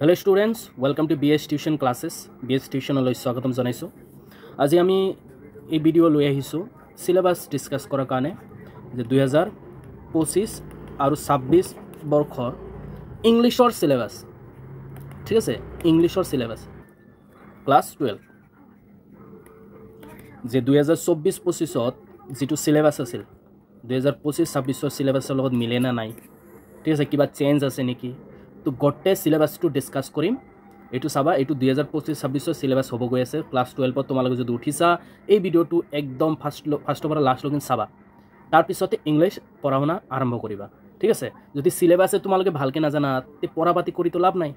Hello students, welcome to BS Tuition classes. BS Tuition লৈ স্বাগতম জনাইছো। আজি আমি এই ভিডিও লৈ আহিছো সিলেবাস ডিসকাস কৰাৰ কাৰণে যে 2025 আৰু 26 বৰ্ষৰ ইংলিশৰ সিলেবাস। ঠিক আছে, ইংলিশৰ সিলেবাস ক্লাস 12 যে 2024-25ত যেটো সিলেবাস আছিল 2025-26ৰ সিলেবাসৰ লগত মিলে না নাই, ঠিক আছে, কিবা চেঞ্জ আছে নেকি, তো গোটে সিলেবাসটো ডিসকাস কৰিম। এইটো চাবা, এইটো 2025-26ৰ সিলেবাস হ'ব গৈ আছে। ক্লাস 12ত তোমালোকে যদি উঠিছা এই ভিডিওটো একদম ফাৰ্ষ্টৰ পৰা লাষ্ট লগিন চাবা, তাৰ পিছতে ইংলিশ পঢ়া শুনা আৰম্ভ কৰিবা। ঠিক আছে, যদি সিলেবাসে তোমালোকে ভালকে নাজানা তে পঢ়া পাতি কৰি তো লাভ নাই।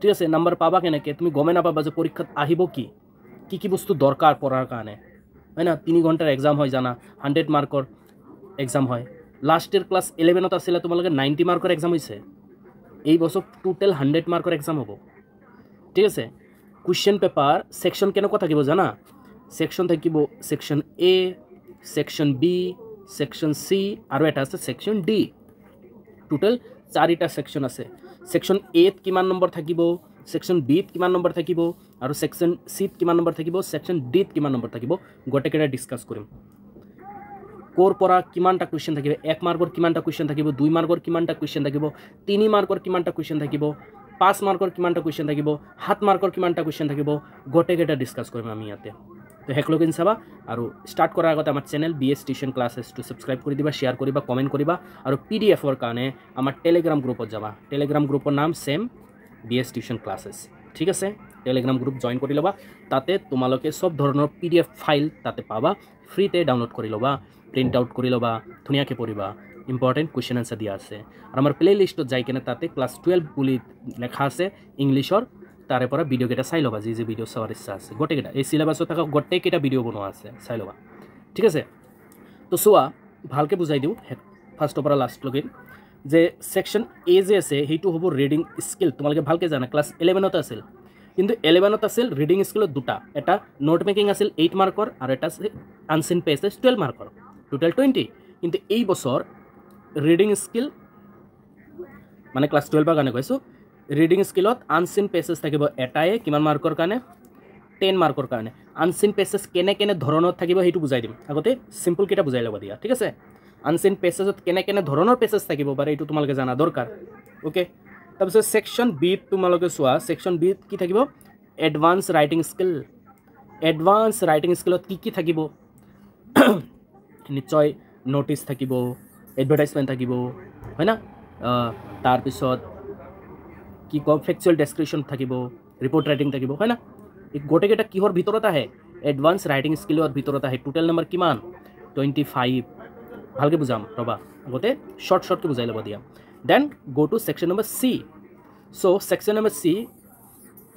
ঠিক আছে, নাম্বাৰ পাবা কেনেকৈ, তুমি গমে নাপাবা যে পৰীক্ষাত আহিব কি কি বস্তু দৰকাৰ পঢ়াৰ কাৰণে, হয় না। 3 ঘণ্টাৰ এক্সাম হয় জানা, 100 মাৰ্কৰ এক্সাম হয়। লাষ্ট ইয়াৰ ক্লাস 11ত আছিলে তোমালোকে 90 মাৰ্কৰ এক্সাম হৈছে। এই বছৰ টোটাল 100 মাৰ্কেৰ এক্সাম হব। ঠিক আছে, কুয়েশন পেপাৰ সেকশন কেনেকুৱা থাকিব জানা, সেকশন থাকিব সেকশন এ, সেকশন বি, সেকশন সি আৰু এটা আছে সেকশন ডি। টোটাল 4টা সেকশন আছে। সেকশন এত কিমান নম্বৰ থাকিব, সেকশন বিত কিমান নম্বৰ থাকিব আৰু সেকশন সিত কিমান নম্বৰ থাকিব, সেকশন ডিত কিমান নম্বৰ থাকিব, গোটেইকেইটা ডিসকাস কৰিম। কোৰ পৰা কিমানটা কুৱেশ্যন থাকিব, 1 মাৰ্কৰ কিমানটা কুৱেশ্যন থাকিব, 2 মাৰ্কৰ কিমানটা কুৱেশ্যন থাকিব, 3 মাৰ্কৰ কিমানটা কুৱেশ্যন থাকিব, 5 মাৰ্কৰ কিমানটা কুৱেশ্যন থাকিব, 7 মাৰ্কৰ কিমানটা কুৱেশ্যন থাকিব, গোটেইকেইটা ডিসকাস কৰিম আমি ইয়াতে। তো হেকলগিন চাবা আৰু স্টাৰ্ট কৰাৰ আগতে আমাৰ চেনেল BS টিউশন ক্লাसेছটো সাবস্ক্ৰাইব কৰি দিবা, শেয়াৰ কৰিবা, কমেণ্ট কৰিবা আৰু PDF-ৰ কাৰণে আমাৰ টেলিগ্ৰাম গ্ৰুপত যাবা। টেলিগ্ৰাম গ্ৰুপৰ নাম সেম BS টিউশন ক্লাसेছ। ঠিক আছে, টেলিগ্ৰাম গ্ৰুপ জইন কৰি ল'বা। তাতে তোমালোকে সব ধৰণৰ PDF ফাইল তাতে পাবা, ফ্ৰীতে ডাউনলোড কৰি ল'বা, প্ৰিণ্ট আউট কৰি ল'বা, ধুনীয়াকৈ পঢ়িবা। ইম্পৰ্টেণ্ট কুৱেশ্যন আনসাৰ দিয়া আছে আৰু আমাৰ প্লে লিষ্টত যাই কিনে তাতে ক্লাছ 12 বুলি লেখা আছে ইংলিছৰ, তাৰে পৰা ভিডিঅ'কেইটা চাই ল'বা। যি ভিডিঅ' চোৱাৰ ইচ্ছা আছে গোটেইকেইটা এই চিলেবাছত থকা গোটেইকেইটা ভিডিঅ' বনোৱা আছে, চাই ল'বা। ঠিক আছে, তো চোৱা ভালকৈ বুজাই দিওঁ ফাৰ্ষ্টৰ পৰা লাষ্টলৈকে যে সেকশন এ যে আছে সেইটো হ'ব ৰিডিং স্কিল। তোমালোকে ভালকৈ জানা, ক্লাছ 11ত আছিল, কিন্তু 11ত আছিল ৰিডিং স্কিলত দুটা, এটা নোট মেকিং আছিল 8 মাৰ্কৰ আৰু এটা আনচিন পেজেছ 12 মাৰ্কৰ, টোটাল 20। কিন্তু এই বছৰ ৰিডিং স্কিল মানে ক্লাছ 12ৰ কাৰণে কৈছোঁ, ৰিডিং স্কিলত আনচিন পেজেছ থাকিব এটাই, কিমান মাৰ্কৰ কাৰণে, 10 মাৰ্কৰ কাৰণে। আনচিন পেজেছ কেনে ধৰণৰ থাকিব সেইটো বুজাই দিম, আগতে চিম্পলকেইটা বুজাই ল'ব দিয়া। ঠিক আছে, আনচিন পেজেছত কেনে ধৰণৰ পেজেছ থাকিব পাৰে এইটো তোমালোকে জানা দৰকাৰ। অ'কে, তাৰপিছত সেকশন বিত তোমালোকে চোৱা, সেকশন বিত কি থাকিব, advance writing skill. Advance writing স্কিলত কি থাকিব, নিশ্চয় নোটিছ থাকিব, এডভাৰটাইজমেণ্ট থাকিব, হয় না। তাৰপিছত কি কম, ফেকচুৱেল ডেছক্ৰিপশ্যন থাকিব, ৰিপৰ্ট ৰাইটিং থাকিব, হয় না। এই গোটেইকেইটা কিহৰ ভিতৰত আহে, এডভান্স ৰাইটিং স্কিলৰ ভিতৰত আহে। টোটেল নম্বৰ কিমান, 25। ভালকৈ বুজাম ৰ'বা, আগতে শ্বৰ্টকৈ বুজাই ল'ব দিয়া। Then go to section number C. So' section number C,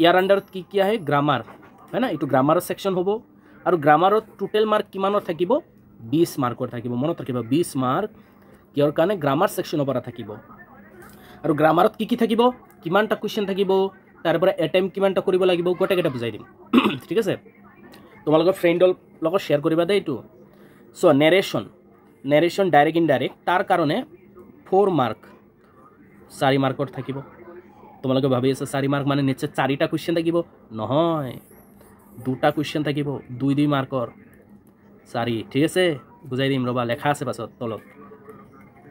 ইয়াৰ আণ্ডাৰত কি আহে, গ্ৰামাৰ, হয় না। এইটো গ্ৰামাৰৰ সেকশন হ'ব আৰু গ্ৰামাৰত টোটেল মাৰ্ক কিমানৰ থাকিব, 20 মাৰ্কৰ থাকিব। মনত ৰাখিব 20 মাৰ্ক কিহৰ কাৰণে, গ্ৰামাৰ সেকশনৰ পৰা থাকিব। আৰু গ্ৰামাৰত কি থাকিব, কিমানটা কুৱেশ্যন থাকিব, তাৰ পৰা এটেম্প কিমানটা কৰিব লাগিব, গোটেইকেইটা বুজাই দিম। ঠিক আছে, তোমালোকৰ ফ্ৰেণ্ডৰ লগত শ্বেয়াৰ কৰিবা দেই এইটো। চ' নেৰেশ্যন ডাইৰেক্ট ইনডাইৰেক্ট, তাৰ কাৰণে 4 মাৰ্ক, 4 মাৰ্কৰ থাকিব। তোমালোকে ভাবি আছা 4 মাৰ্ক মানে নিশ্চয় 4টা কুৱেশ্যন থাকিব, নহয়, 2টা কুৱেশ্যন থাকিব, 2 মাৰ্কৰ 4। ঠিক আছে, বুজাই দিম ৰ'বা, লেখা আছে পাছত তলত।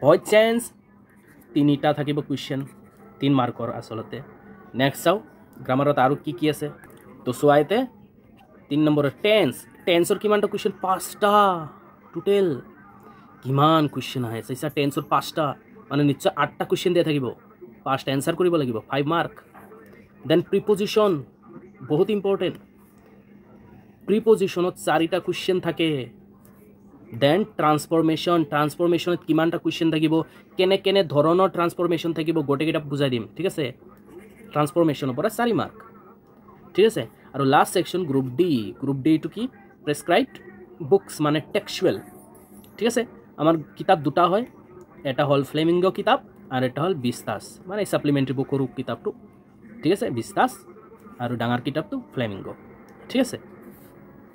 হয় চেঞ্জ 3টা থাকিব কুৱেশ্যন, 3 মাৰ্কৰ আচলতে। নেক্সট চাওঁ গ্ৰামাৰত আৰু কি আছে, তো চোৱা ইয়াতে 3 নম্বৰৰ টেন্সৰ কিমানটা কুৱেশ্যন, 5টা। টোটেল কিমান কুৱেশ্যন আহে চাইছা, টেন্সৰ 5টা মানে নিশ্চয় 8টা কুৱেশ্যন দিয়া থাকিব, 5টা এনচাৰ কৰিব লাগিব, 5 মাৰ্ক। দেন প্ৰিপজিশ্যন বহুত ইম্পৰ্টেণ্ট, প্ৰিপজিশ্যনত 4টা কুৱেশ্যন থাকে। দেন ট্ৰান্সফৰমেশ্যনত কিমানটা কুৱেশ্যন থাকিব, কেনে ধৰণৰ ট্ৰান্সফৰমেশ্যন থাকিব, গোটেইকেইটা বুজাই দিম। ঠিক আছে, ট্ৰান্সফৰমেশ্যনৰ পৰা 4 মাৰ্ক। ঠিক আছে, আৰু last section group D. Group D এইটো কি, প্ৰেছক্ৰাইবড বুকছ মানে টেক্সচুৱেল। ঠিক আছে, আমাৰ কিতাপ দুটা হয়, এটা হ'ল ফ্লেমিংগো কিতাপ আৰু এটা হ'ল বিস্তাস, মানে ছাপ্লিমেণ্টাৰী বুক সৰু কিতাপটো। ঠিক আছে, বিস্তাস আৰু ডাঙৰ কিতাপটো ফ্লেমিংগো। ঠিক আছে,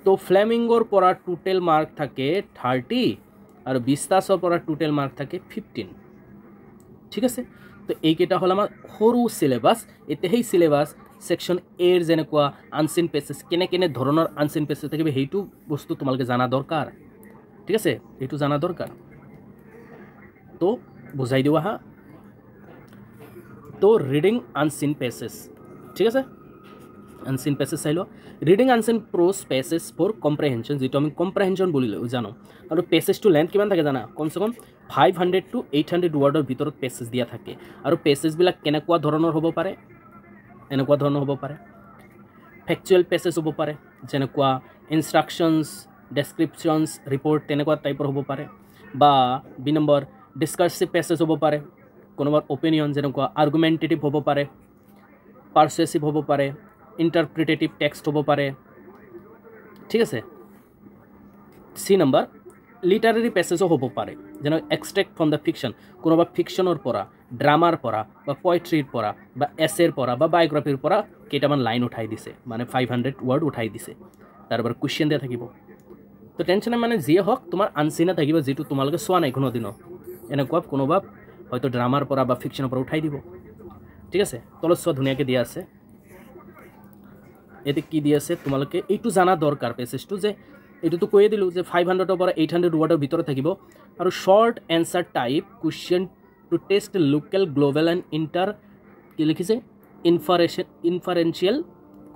তো ফ্লেমিংগোৰ পৰা টোটেল মাৰ্ক থাকে 30 আৰু বিস্তাসৰ পৰা টোটেল মাৰ্ক থাকে 15। ঠিক আছে, তো এইকেইটা হ'ল আমাৰ সৰু চিলেবাছ এতিয়া সেই চিলেবাছ সেকশন এৰ যেনেকুৱা আনসিন পেছেজ কেনে ধৰণৰ আনসিন পেছেজ থাকিব সেইটো বস্তু তোমালোকে জানা দৰকাৰ ঠিক আছে এইটো জানা দৰকাৰ তো বুজাই দিও আহা তো রিডিং আনসিন পেছেজ ঠিক আছে আনসিন পেছেজ চাই লো reading unseen pros passage for comprehension যেটো আমি কম্প্রিহেনশন বুলি জানো আৰু পেছেজ টু লেন্থ কিমান থাকে জানা কমসে কম 500 to 800 ওয়াৰ্ডৰ ভিতৰত পেছেজ দিয়া থাকে আৰু পেছেজ বিলাক কেনেকুৱা ধৰণৰ হ'ব পাৰে এনেকুৱা ধৰণৰ হ'ব পাৰে ফ্যাকচুয়াল পেছেজ হ'ব পাৰে যেনেকুৱা ইনস্ট্ৰাকশনস ডেসক্ৰিপশনস ৰিপৰ্ট তেনেকুৱা টাইপৰ হ'ব পাৰে বা বি নম্বৰ ডিসকাৰ্সিভ পেছেজ হ'ব পাৰে কোনোবাৰ অপিনিয়ন যেনেকুৱা আৰ্গুমেন্টেটিভ হ'ব পাৰে পাৰসুয়েসিভ হ'ব পাৰে ইন্টাৰপ্ৰিটেটিভ টেক্সট হ'ব পাৰে ঠিক আছে সি নম্বৰ লিটাৰেৰি পেছেজও হ'ব পাৰে যেনে এক্সট্ৰেক্ট ফ্ৰম দ্য ফিকশন কোনোবা ফিকশনৰ পৰা ড্ৰামাৰ পৰা বা পোয়েট্ৰিৰ পৰা বা এছেৰ পৰা বা বায়োগ্ৰাফিৰ পৰা কেইটামান লাইন উঠাই দিছে মানে 500 ওয়াৰ্ড উঠাই দিছে তাৰপৰ কোৱেশ্চন দিয়া থাকিব তো টেনশন মানে যিয়ে হওক তোমাৰ আনসিনা থাকিব যেটো তোমালোকে সোৱা নাই কোনো দিন এনেকুৱা কোনোবা হয়তো ড্ৰামাৰ পৰা বা ফিকশনৰ পৰা উঠাই দিব ঠিক আছে তলত সোৱা ধুনিয়াকে দিয়া আছে এতে কি দিয়া আছে তোমালোকে এইটো জানা দৰকাৰ পেছেজটো যে এইটো তো কইয়ে দিলু যে 500 ৰ পৰা 800 ওয়াৰ্ডৰ ভিতৰত থাকিব আৰু short answer type question to test local global and inter কি লিখিছে ইনফাৰেন্সিয়াল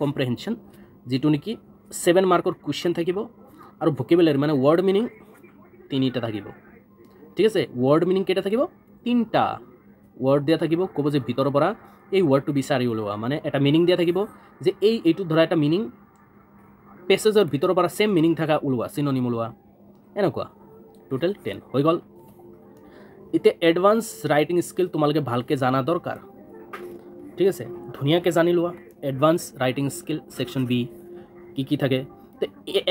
কম্প্ৰিহেনশন যেটো নেকি 7 মাৰ্কৰ কোৱেশ্চন থাকিব আৰু ভোকেবুলাৰি মানে ওয়াৰ্ড মিনিং তিনিটা থাকিব ঠিক আছে ওয়াৰ্ড মিনিং কেটা থাকিব তিনটা ওয়াৰ্ড দিয়া থাকিব কব যে ভিতৰৰ পৰা এই ওয়াৰ্ডটো বিচাৰি ওলোৱা মানে এটা মিনিং দিয়া থাকিব যে এইটো ধৰা এটা মিনিং পেছেজৰ ভিতৰৰ পৰা সেম মিনিং থাকা ওলোৱা সিনোনিম ওলোৱা এনেকুৱা টোটাল 10 হৈ গল ইতে এডভান্স ৰাইটিং স্কিল তোমালোকে ভালকে জানা দৰকাৰ ঠিক আছে ধুনিয়াকে জানি লোৱা advance writing skill section B কি থাকে তে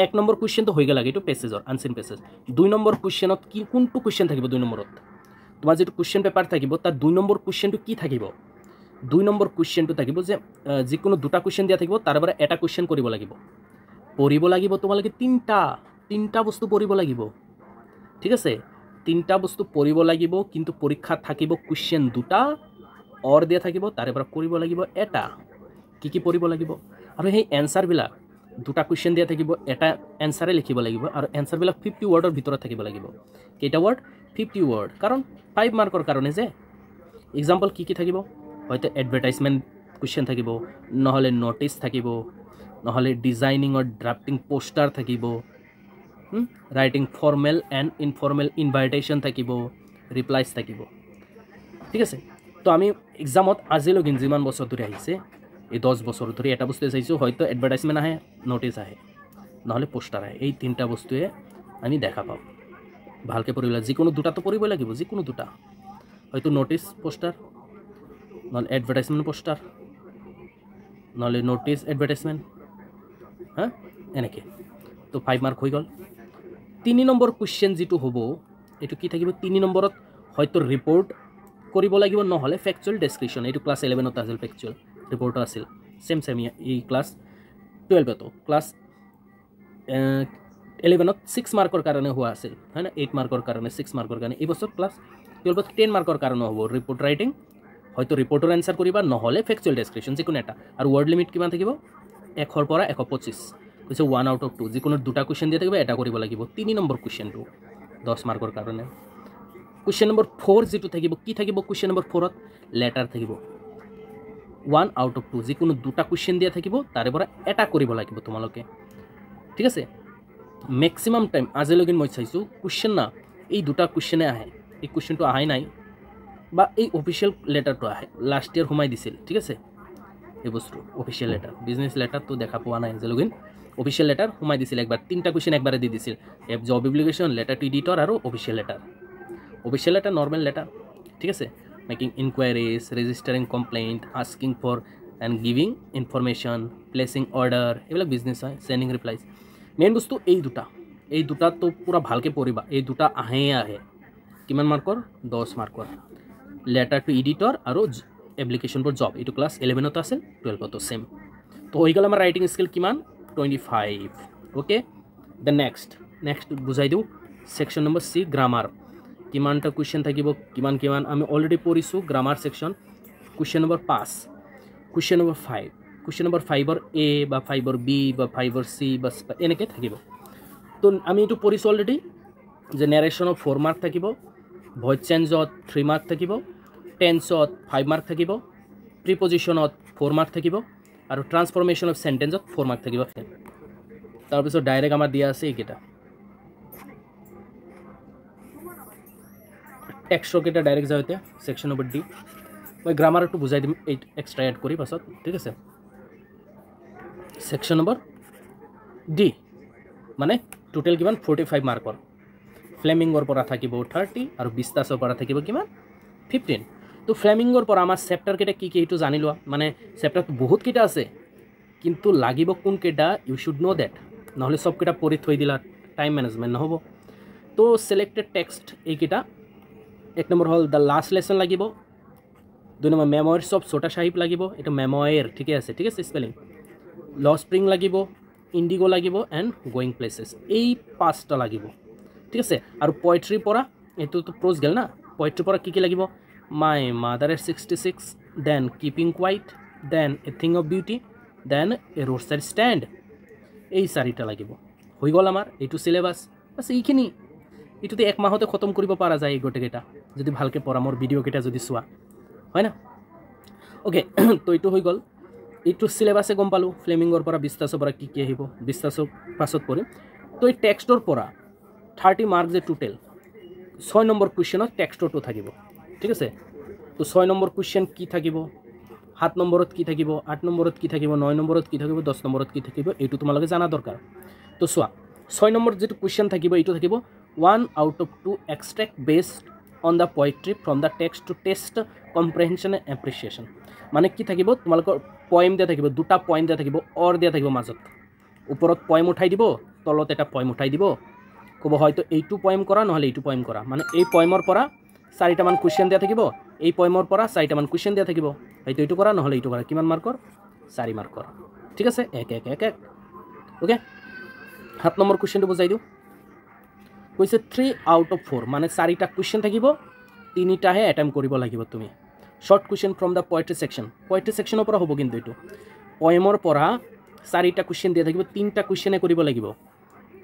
এক নম্বৰ কোৱেশ্চন তো হৈ গল লাগে এটো পেছেজৰ আনসিন পেছেজ দুই নম্বৰ কোৱেশ্চনত কি কোনটো কোৱেশ্চন থাকিব দুই নম্বৰত তোমাৰ যেটো কোৱেশ্চন পেপাৰ থাকিব তাৰ দুই নম্বৰ কোৱেশ্চনটো কি থাকিব দুই নম্বৰ কোৱেশ্চনটো থাকিব যে যিকোনো দুটা কোৱেশ্চন দিয়া থাকিব তাৰ পৰা এটা কোৱেশ্চন কৰিব লাগিব তোমালোকে তিনটা বস্তু পঢ়িব লাগিব ঠিক আছে তিনটা বস্তু পঢ়িব লাগিব কিন্তু পৰীক্ষা থাকিব কোৱেশ্চন দুটা অৰ দিয়া থাকিব তাৰে পৰা কৰিব লাগিব এটা কি পঢ়িব লাগিব আৰু সেই এনসাৰ বিলাক দুটা কোৱেশ্চন দিয়া থাকিব এটা এনসাৰে লিখিব লাগিব আৰু এনসাৰ বিলাক 50 ওয়াৰ্ডৰ ভিতৰত থাকিব লাগিব কেইটা ওয়াৰ্ড 50 ওয়াৰ্ড কাৰণ 5 মাৰ্কৰ কাৰণে যে এক্সাম্পল কি থাকিব হয়তো এডভাৰটাইজমেন্ট কোৱেশ্চন থাকিব নহলে নোটিস থাকিব নহলে ডিজাইনিং অর ড্রাফটিং পোস্টার থাকিব writing formal and informal invitation থাকিব রিপ্লাইজ থাকিব ঠিক আছে তো আমি এক্সামত আজিলগিন যিমান বছৰ ধৰি আহিছে এই 10 বছৰ ধৰি এটা বস্তু চাইছো হয়তো এডভাৰটাইজমেন্ট আহে নোটিস আহে নহলে পোস্টাৰ আহে এই তিনটা বস্তুৱে আমি দেখা পাও ভালকে পঢ়িলা যিকোনো দুটা তো পঢ়িব লাগিব যিকোনো দুটা হয়তো নোটিস পোস্টার নহলে এডভাৰটাইজমেন্ট পোস্টাৰ নহলে নোটিস এডভাৰটাইজমেন্ট হ্যাঁ এনেকে তো 5 মাৰ্ক হৈ গল 3 নম্বৰ কোৱেশ্চন যেটো হ'ব এটো কি থাকিব 3 নম্বৰত হয়তো ৰিপৰ্ট কৰিব লাগিব নহলে ফ্যাকচুয়াল ডেসক্ৰিপশন এটো ক্লাস 11 ত আছিল ফ্যাকচুয়াল ৰিপৰ্ট আছিল সেম এই ক্লাস 12 তো ক্লাস 11 ত 6 মাৰ্কৰ কাৰণে হোৱা আছিল হয় না 8 মাৰ্কৰ কাৰণে 6 মাৰ্কৰ কাৰণে এই বছৰ ক্লাস 12 ত 10 মাৰ্কৰ কাৰণে হ'ব ৰিপৰ্ট ৰাইটিং হয়তো ৰিপৰ্টৰ আনসাৰ কৰিবা নহলে ফ্যাকচুয়াল ডেসক্ৰিপশন যিকোনো এটা আৰু ওয়াৰ্ড লিমিট কিমান থাকিব 1 ৰ পৰা 125 কৈছে 1 আউট অফ 2 যিকোনো দুটা কোৱেশ্চন দিয়া থাকিব এটা কৰিব লাগিব 3 নম্বৰ কোৱেশ্চনটো 10 মাৰ্কৰ কাৰণে কোৱেশ্চন নম্বৰ 4 যেটো থাকিব কি থাকিব কোৱেশ্চন নম্বৰ 4 ত লেটাৰ থাকিব 1 আউট অফ 2 যিকোনো দুটা কোৱেশ্চন দিয়া থাকিব তাৰে পৰা এটা কৰিব লাগিব তোমালোকে ঠিক আছে ম্যাক্সিমাম টাইম আজিলগিন মই চাইছো কোৱেশ্চন না এই দুটা কোৱেশ্চনে আহে এই কোৱেশ্চনটো আহাই নাই বা এই অফিশিয়াল লেটাৰটো আহে লাষ্ট ইয়াৰ হুমাই দিছিল ঠিক আছে এই বস্তু অফিশিয়াল লেটাৰ বিজনেস লেটাৰ তো দেখা পোৱা নাই আজিলগিন অফিশিয়াল লেটাৰ হুমাই দিছিল একবাৰ তিনটা কোৱেশ্চন একবাৰে দি দিছিল এফ job application letter to editor আৰু অফিশিয়াল লেটাৰ নৰ্মেল লেটাৰ ঠিক আছে making enquiries registering complaint asking for and giving information placing order এইবিলাক বিজনেস হয় সেন্ডিং ৰিপ্লাইজ মেইন বস্তু এই দুটা তো পুৰা ভালকে পঢ়িবা এই দুটা আহে কিমান মাৰ্কৰ 10 মাৰ্কৰ লেটাৰ টু এডিটৰ আৰু এপ্লিকেশন ফৰ জব এটো ক্লাস 11 ত আছিল 12 ত সেম তো হৈ গল আমাৰ ৰাইটিং স্কিল কিমান 25 ওকে দ্য নেক্সট বুজাই দিও সেকশন নম্বৰ সি গ্ৰামাৰ কিমানটা কুৱেশ্যন থাকিব কিমান কিমান আমি অলৰেডি পঢ়িছোঁ grammar section question number 5 question number 5 question number 5ৰ এ বা 5ৰ বি বা 5ৰ চি বা এনেকৈ থাকিব তো আমি এইটো পঢ়িছোঁ অলৰেডি যে নেৰেশ্যনত 4 মাৰ্ক থাকিব ভইচ চেঞ্জত 3 মাৰ্ক থাকিব টেন্সত 5 মাৰ্ক থাকিব প্ৰিপজিশ্যনত 4 মাৰ্ক থাকিব আৰু ট্ৰান্সফৰ্মেশ্যন অফ সেন্টেন্সত 4 মাৰ্ক থাকিব তাৰপিছত ডাইৰেক্ট আমাৰ দিয়া আছে এইকেইটা টেক্সটৰ কেইটা ডাইৰেক্ট যাওঁতে ছেকশ্যন নম্বৰ ডি মই গ্ৰামাৰটো বুজাই দিম এই এক্সট্ৰা এড কৰি পাছত ঠিক আছে ছেকশ্যন নম্বৰ ডি মানে টোটেল কিমান 45 মাৰ্কৰ ফ্লেমিংৰ পৰা থাকিব 30 আৰু বিস্তাছৰ পৰা থাকিব কিমান 15 তো ফ্লেমিংৰ পৰা আমাৰ চেপ্টাৰ কেইটা কি কি এইটো জানি লোৱা মানে চেপ্টাৰটো বহুত কেইটা আছে কিন্তু লাগিব কোন কেইটা ইউ শুড নো দ্যাট নহলে সব কেইটা পঢ়ি থৈ দিলা টাইম ম্যানেজমেন্ট নহব তো সিলেক্টেড টেক্সট এইকেইটা এক number hall the last lesson লাগিব দুই নম্বৰ মেমোইৰস অফ ছোটা সাহিব লাগিব এটা মেমোইৰ ঠিক আছে স্পেলিং ল স্প্ৰিং লাগিব ইন্ডিগো লাগিব এন্ড গোইং প্লেसेस এই পাঁচটা লাগিব ঠিক আছে আৰু পোয়েট্ৰি পৰা এটো তো প্ৰোজ গেল না পোয়েট্ৰি পৰা কি কি লাগিব my mother is 66 then keeping quiet then a thing of beauty then a roadside stand এই চাৰিটা লাগিব হৈ গল আমাৰ এইটো সিলেবাস বাস এইখিনি এইটোতে এক মাহতে খতম কৰিব পৰা যায় এই গোটেকেটা যদি ভালকে পঢ়া মোৰ ভিডিও কেটা যদি চোৱা হয় না ওকে তো এইটো হৈ গল এইটো সিলেবাসে গম পালো ফ্লেমিংৰ পৰা বিস্তাছৰ পৰা কি কি আহিব বিস্তাছৰ পাছত পঢ়িম তো এই টেক্সটৰ পৰা 30 মাৰ্ক যে টোটেল 6 নম্বৰ কুৱেশ্যনত টেক্সটটো থাকিব ঠিক আছে তো 6 নম্বৰ কুৱেশ্যন কি থাকিব 7 নম্বৰত কি থাকিব 8 নম্বৰত কি থাকিব 9 নম্বৰত কি থাকিব 10 নম্বৰত কি থাকিব এইটো তোমালোকে জানা দৰকাৰ তো চোৱা 6 নম্বৰ যেটো কুৱেশ্যন থাকিব এইটো থাকিব 1 out of 2 extract based on the poetry from the text to test comprehension and appreciation মানে কি থাকিব তোমালোকৰ পয়েম দিয়া থাকিব দুটা পয়েম দিয়া থাকিব অৰ দিয়া থাকিব মাজত ওপৰত পয়েম উঠাই দিব তলত এটা পয়েম উঠাই দিব কব হয়তো এইটো পয়েম কৰা নহলে এইটো পয়েম কৰা মানে এই পয়েমৰ পৰা 4টা মান কোৱেশ্চন দিয়া থাকিব এই পয়েমৰ পৰা 4টা মান কোৱেশ্চন দিয়া থাকিব হয়তো এইটো কৰা নহলে এইটো কৰা কিমান মাৰ্কৰ 4 মাৰ্কৰ ঠিক আছে এক এক এক এক ওকে 7 নম্বৰ কোৱেশ্চনটো বুজাই দিও কৈছে 3 out of 4 মানে 4টা কোৱেশ্চন থাকিব 3টাহে অ্যাটেম্প কৰিব লাগিব তুমি short question from the poetry সেকশনৰ পৰা হ'ব কিন্তু এটো পয়েমৰ পৰা 4টা কোয়েশ্চন দিয়া থাকিব 3টা কোয়েশ্চনে কৰিব লাগিব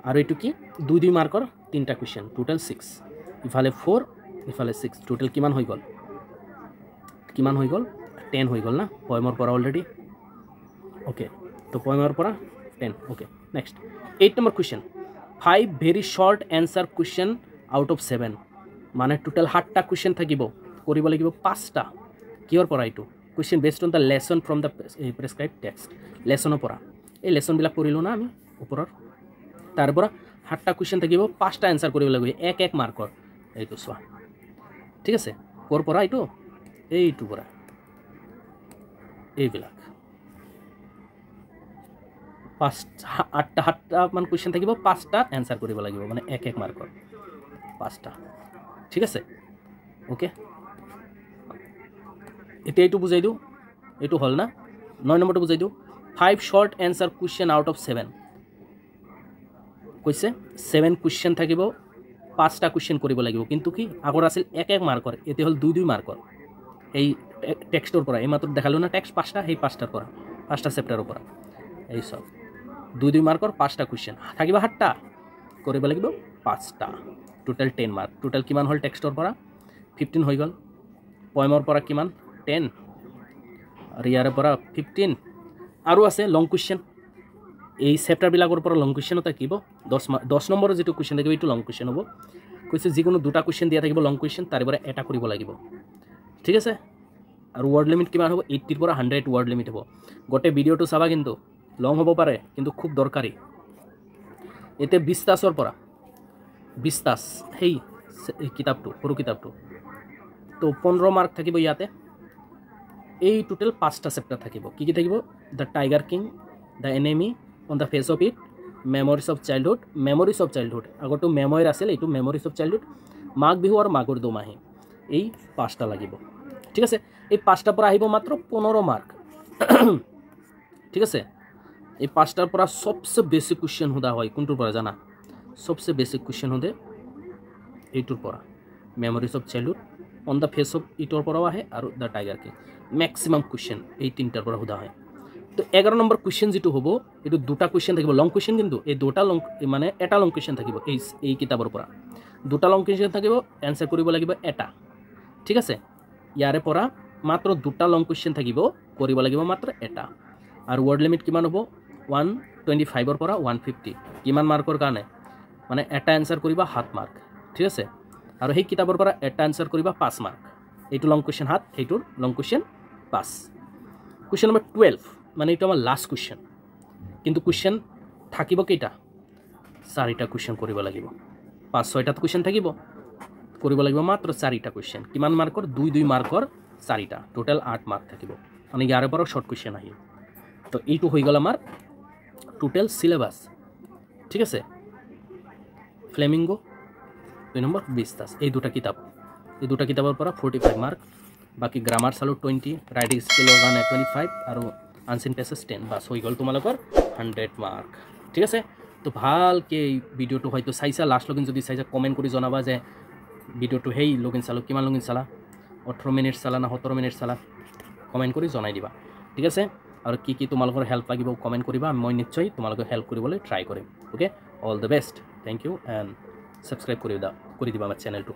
আৰু এটো কি 2 মাৰ্কৰ 3টা কোয়েশ্চন টোটাল 6 ইফালে 4 ইফালে 6 টোটাল কিমান হৈ গল 10 হৈ গল না পয়েমৰ পৰা অলৰেডি ওকে তো পয়েমৰ পৰা 10 okay next 8 number question 5 very short অ্যানসাৰ question out of 7 মানে টোটাল 8টা কোয়েশ্চন থাকিব কৰিব লাগিব 5টা কিহৰ পৰা এইটো question based on the lesson from the prescribed text লেসনৰ পৰা এই লেসন বিলাক পঢ়িলো না আমি ওপৰৰ তাৰ পৰা 8টা কোয়েশ্চন থাকিব 5টা আনসাৰ কৰিব লাগিব এক এক মাৰ্কৰ এইটো চোৱা ঠিক আছে কৰ পৰা এইটো পৰা এইবিলাক 8টা মান কোয়েশ্চন থাকিব 5টা আনসাৰ কৰিব লাগিব মানে এক এক মাৰ্কৰ 5টা ঠিক আছে ওকে এটা এইটো বুজাই দিও এইটো হল না 9 নম্বৰটো বুজাই দিও 5 short answer question out of 7 কৈছে 7 কোয়েশ্চন থাকিব 5টা কোয়েশ্চন কৰিব লাগিব কিন্তু কি আগৰ আছিল এক এক মাৰ্কৰ এতে হল 2 মাৰ্কৰ এই টেক্সটৰ পৰা এই মাত্ৰ দেখালো না টেক্সট 5টা এই 5টাৰ পৰা 5টা চেপ্টাৰৰ পৰা এই সব 2 মাৰ্কৰ 5টা কোয়েশ্চন থাকিব 8টা কৰিব লাগিব 5টা টোটাল 10 মাৰ্ক টোটাল কিমান হল টেক্সটৰ পৰা 15 হৈ গল পয়েমৰ পৰা কিমান 10 আৰু ইয়াৰ পৰা 15 আৰু আছে লং কোয়েশ্চন এই চেপ্টাৰ বিলাকৰ পৰা লং কোয়েশ্চন থাকিব 10 নম্বৰৰ যেটো কোয়েশ্চন থাকিব এইটো লং কোয়েশ্চন হ'ব কৈছে যিকোনো দুটা কোয়েশ্চন দিয়া থাকিব লং কোয়েশ্চন তাৰে পৰা এটা কৰিব লাগিব ঠিক আছে আৰু ওয়াৰ্ড লিমিট কিমান হ'ব 80 পৰা 100 ওয়ার্ড লিমিট হ'ব গটে ভিডিওটো চাবা কিন্তু লং হ'ব পাৰে কিন্তু খুব দৰকাৰী এতে বিস্তাছৰ পৰা বিস্তাছ হেই কিতাপটো সৰু কিতাপটো তো 15 মাৰ্ক থাকিব ইয়াতে এই টোটাল 5টা চেপ্টাৰ থাকিব কি কি থাকিব the Tiger King the Enemy on the Face of It Memories of Childhood আগতো মেমোইৰ আছিল এইটো Memories of Childhood Magh Bihu আৰু মাঘৰ দুমাহী এই 5টা লাগিব ঠিক আছে এই 5টা পৰা আহিব মাত্ৰ 15 মাৰ্ক ঠিক আছে এই 5টাৰ পৰা সবচে বেসিক কোয়েশ্চন হোদা হয় কোনটোৰ পৰা জানা সবচে বেসিক কোয়েশ্চন হোদে এইটোৰ পৰা Memories of Childhood, on the Face of ইটৰ পৰাও আহে আৰু the Tiger King. Maximum question এই তিনিটাৰ পৰা সোধা হয়। তো 11 নম্বৰ কুৱেশ্যন যিটো হ'ব এইটো দুটা কুৱেশ্যন থাকিব, লং কুৱেশ্যন, কিন্তু এই দুটা লং মানে এটা লং কুৱেশ্যন থাকিব এই কিতাপৰ পৰা দুটা লং কুৱেশ্যন থাকিব, এনচাৰ কৰিব লাগিব এটা। ঠিক আছে, ইয়াৰে পৰা মাত্ৰ দুটা লং কুৱেশ্যন থাকিব, কৰিব লাগিব মাত্ৰ এটা। আৰু ৱৰ্ড লিমিট কিমান হ'ব 125ৰ পৰা 150। কিমান মাৰ্কৰ কাৰণে মানে এটা এনচাৰ কৰিবা 7 মাৰ্ক। ঠিক আছে, আৰু সেই কিতাপৰ পৰা এটা এনচাৰ কৰিবা 5 মাৰ্ক। এইটো লং কুৱেশ্যন 7, সেইটোৰ লং কুৱেশ্যন 5। কুৱেশ্যন নম্বৰ 12 মানে এইটো আমাৰ লাষ্ট কুৱেশ্যন, কিন্তু কুৱেশ্যন থাকিব কেইটা 4টা কুৱেশ্যন কৰিব লাগিব। 5-6টাত কুৱেশ্যন থাকিব, কৰিব লাগিব মাত্ৰ 4টা কুৱেশ্যন। কিমান মাৰ্কৰ 2-2 মাৰ্কৰ 4টা, টোটেল 8 মাৰ্ক থাকিব। মানে ইয়াৰে পৰা শৰ্ট কুৱেশ্যন আহিল। তো এইটো হৈ গ'ল আমাৰ টোটেল চিলেবাছ। ঠিক আছে, ফ্লেমিংগো 2 নম্বৰ, বিস্তাস, এই দুটা কিতাপৰ পৰা 45 মাৰ্ক। বাকী গ্ৰামাৰ চালোঁ 20, ৰাইটিং স্কিলৰ কাৰণে 25 আৰু আনচিন পেছেজ 10। বাছ হৈ গ'ল তোমালোকৰ 100 মাৰ্ক। ঠিক আছে, তো ভালকৈ এই ভিডিঅ'টো হয়তো চাইছা, লাষ্ট লগিন যদি চাইছা কমেণ্ট কৰি জনাবা যে ভিডিঅ'টো সেই লগিন চালোঁ, কিমান লগিন চালা, 18 মিনিট চালা না 17 মিনিট চালা, কমেণ্ট কৰি জনাই দিবা। ঠিক আছে, আৰু কি কি তোমালোকৰ হেল্প লাগিব কমেণ্ট কৰিবা, মই নিশ্চয় তোমালোকক হেল্প কৰিবলৈ ট্ৰাই কৰিম। Okay, all the best, thank you and subscribe কৰি দিবা আমাৰ চেনেলটো।